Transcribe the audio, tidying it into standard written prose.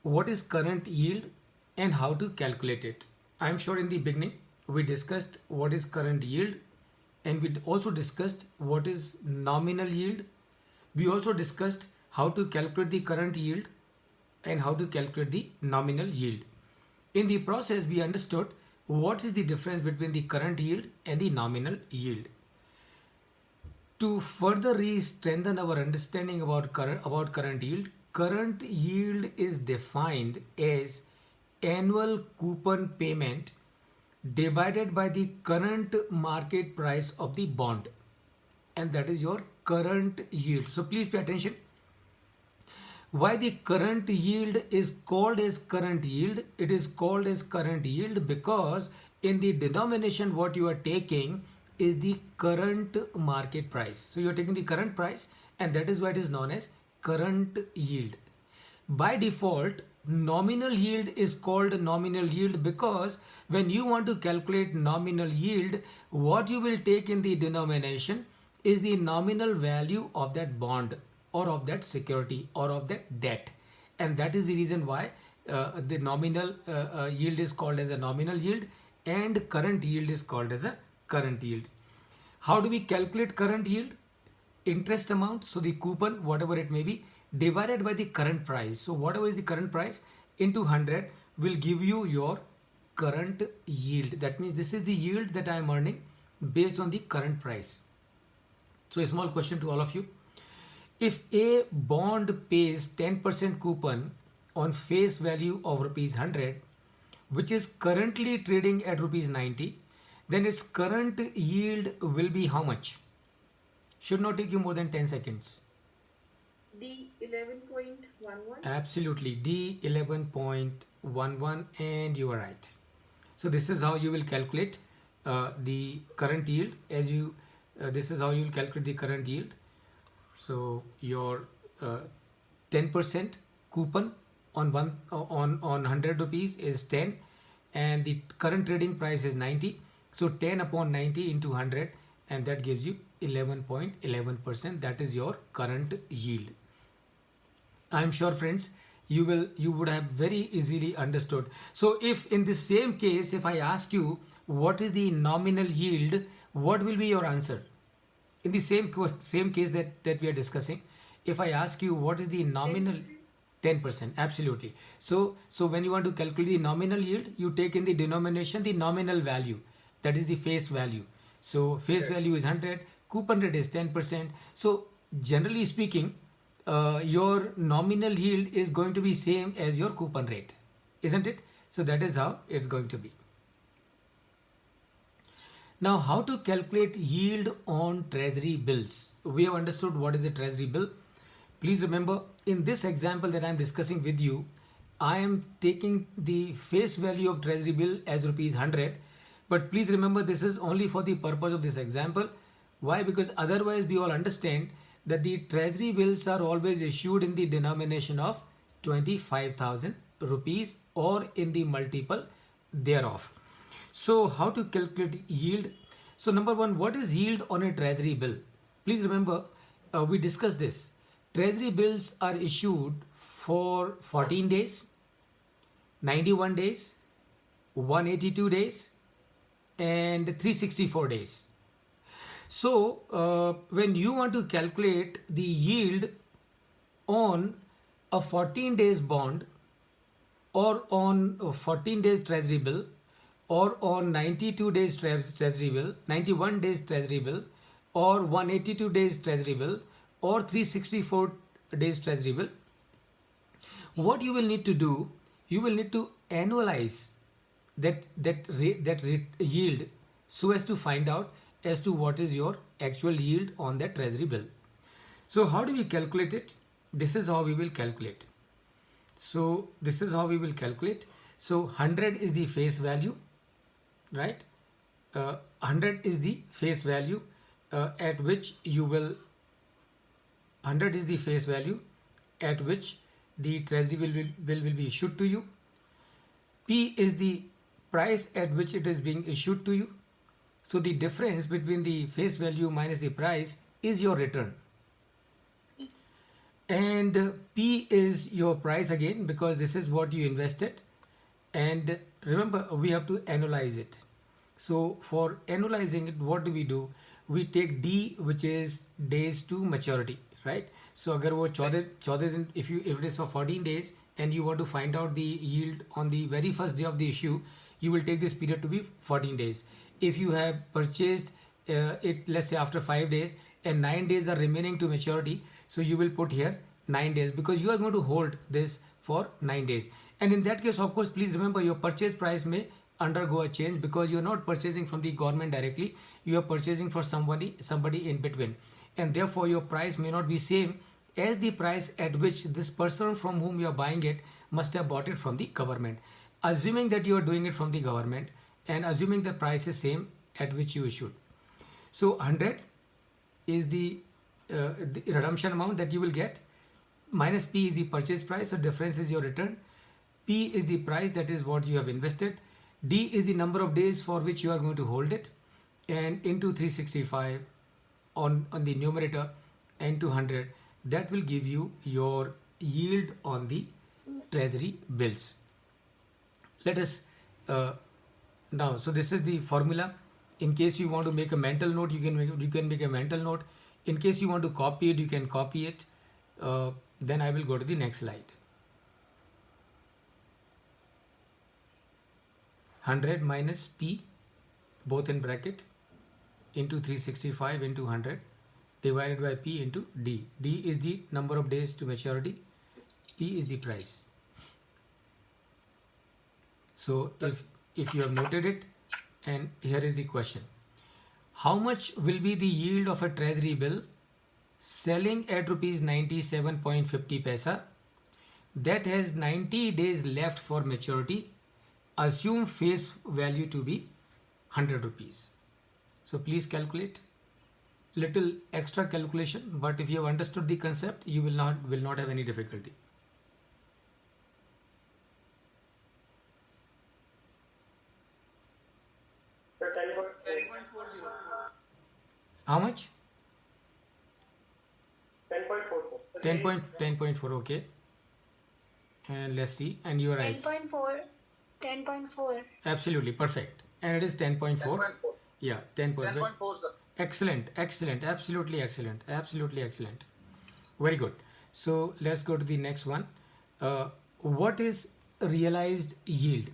what is current yield and how to calculate it. I'm sure in the beginning we discussed what is current yield, and we also discussed what is nominal yield. We also discussed how to calculate the current yield and how to calculate the nominal yield. In the process, we understood what is the difference between the current yield and the nominal yield. To further strengthen our understanding about current yield is defined as annual coupon payment divided by the current market price of the bond, and that is your current yield. So please pay attention. Why the current yield is called as current yield? It is called as current yield because in the denomination what you are taking is the current market price. So you are taking the current price, and that is why it is known as current yield. By default, nominal yield is called nominal yield because when you want to calculate nominal yield, what you will take in the denomination is the nominal value of that bond or of that security or of that debt, and that is the reason why the nominal yield is called as a nominal yield and current yield is called as a current yield. How do we calculate current yield? Interest amount, so the coupon, whatever it may be, divided by the current price. So whatever is the current price into 100 will give you your current yield. That means this is the yield that I am earning based on the current price. So a small question to all of you. If a bond pays 10% coupon on face value of rupees 100, which is currently trading at rupees 90, then its current yield will be how much? Should not take you more than 10 seconds. D 11.11. Absolutely, D 11.11, and you are right. So this is how you will calculate the current yield. This is how you will calculate the current yield. So your 10% coupon on 100 rupees is 10, and the current trading price is 90. So 10 upon 90 into 100, and that gives you 11.11%. That is your current yield. I am sure, friends, you would have very easily understood. So if in the same case, if I ask you what is the nominal yield, what will be your answer? In the same case that we are discussing, if I ask you what is the nominal 10%, absolutely. So when you want to calculate the nominal yield, you take in the denomination the nominal value, that is the face value. So face value is 100, coupon rate is 10%. So generally speaking, your nominal yield is going to be same as your coupon rate, isn't it? So that is how it's going to be. Now, how to calculate yield on treasury bills? We have understood what is a treasury bill. Please remember, in this example that I am discussing with you, I am taking the face value of treasury bill as rupees 100. But please remember, this is only for the purpose of this example. Why? Because otherwise we all understand that the treasury bills are always issued in the denomination of 25,000 rupees or in the multiple thereof. So how to calculate yield? So number one, what is yield on a treasury bill? Please remember, we discussed this. Treasury bills are issued for 14 days, 91 days, 182 days, and 364 days. So when you want to calculate the yield on a 14 days bond or on a 14 days treasury bill or on 92 days treasury bill, 91 days treasury bill, or 182 days treasury bill, or 364 days treasury bill, what you will need to do, you will need to annualize that yield so as to find out as to what is your actual yield on that treasury bill. So how do we calculate it? This is how we will calculate. So this is how we will calculate. So 100 is the face value, right? 100 is the face value at which you will 100 is the face value at which the treasury bill will be issued to you. P is the price at which it is being issued to you. So the difference between the face value minus the price is your return. And P is your price again, because this is what you invested. And remember, we have to analyze it. So for analyzing it, what do? We take D, which is days to maturity, right? So अगर वो 14 दिन, if it is for 14 days and you want to find out the yield on the very first day of the issue, you will take this period to be 14 days. If you have purchased it, let's say after 5 days, and 9 days are remaining to maturity, so you will put here 9 days, because you are going to hold this for 9 days. And in that case, of course, please remember, your purchase price may undergo a change, because you are not purchasing from the government directly, you are purchasing for somebody in between, and therefore your price may not be same as the price at which this person from whom you are buying it must have bought it from the government. Assuming that you are doing it from the government, and assuming the price is same at which you issued, so 100 is the redemption amount that you will get, minus P is the purchase price, so difference is your return. P is the price, that is what you have invested. D is the number of days for which you are going to hold it, and into 365 on the numerator, and 200, that will give you your yield on the treasury bills. Let us now, so this is the formula. In case you want to make a mental note, you can make a mental note. In case you want to copy it, you can copy it. Then I will go to the next slide. 100 minus P, both in bracket, into 365 into 100, divided by P into D. D is the number of days to maturity. P is the price. So if you have noted it, and here is the question: how much will be the yield of a treasury bill selling at rupees 97.50 paisa that has 90 days left for maturity? Assume face value to be 100 rupees. So please calculate. Little extra calculation, but if you have understood the concept, you will not have any difficulty. How much? 10.44. 10.4, okay. And let's see, and your eyes. 10.4. 10.4. Absolutely perfect. And it is 10.4. 10.4. Yeah, 10.4. 10.4, sir. Excellent, excellent, absolutely excellent, absolutely excellent. Very good. So let's go to the next one. What is realized yield?